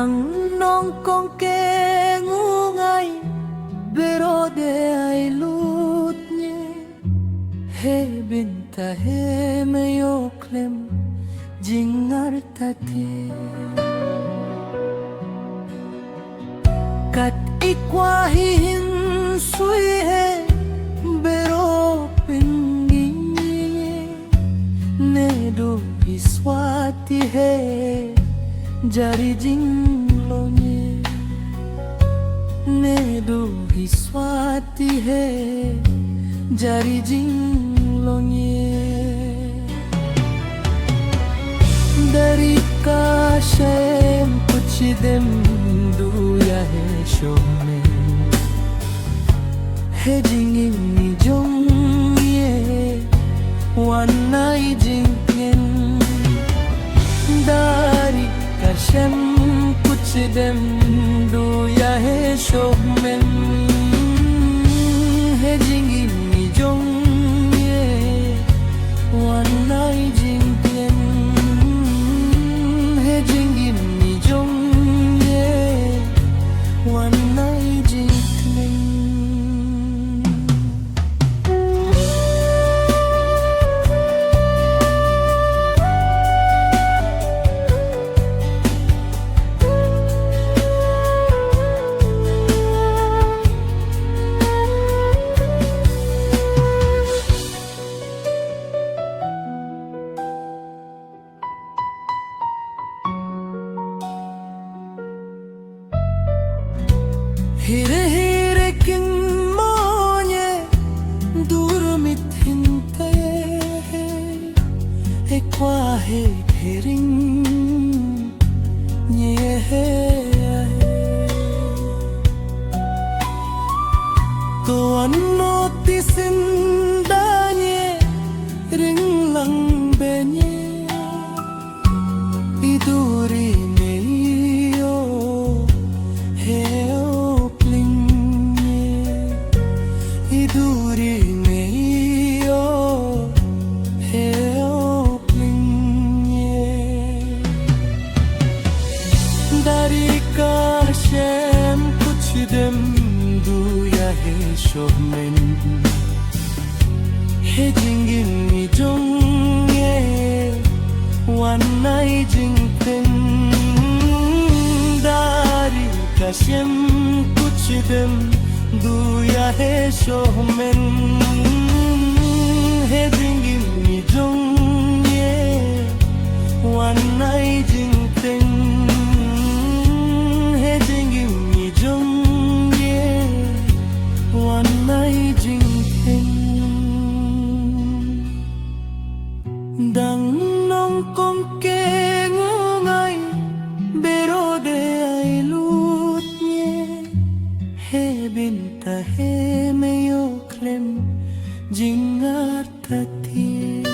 Dang nong kong ke ngungay bero de ai lut nye he binta he meyo klem jingar tate kat ikwa hin sui he bero pingi ne do iswati he jari jinglo nye ne do iswati he jari jinglo nye dari kashem kuch dem duya he shome he jingin ni jong ye wanai jingen dari kashem kuch dem duya he shome he jingin ni jong ye wanai jingen he jingin ni jong ye wanai jingen Hire hire kin monye dur mit hinte he kwa he hering nye he to anno tisindanye ring lang benye iduri meyo he iduri meyo he oplinye dari kashem kuch dem duya he shomen he jingin ni jong ye wanai jingten dari kashem kuch dem duya he shomen he jingin ni jong ye wanai jingten he jingin ni jong ye wanai jingten dang nong kong ke ngungay bero de ai lut nye he binta he meyo klem jingar tati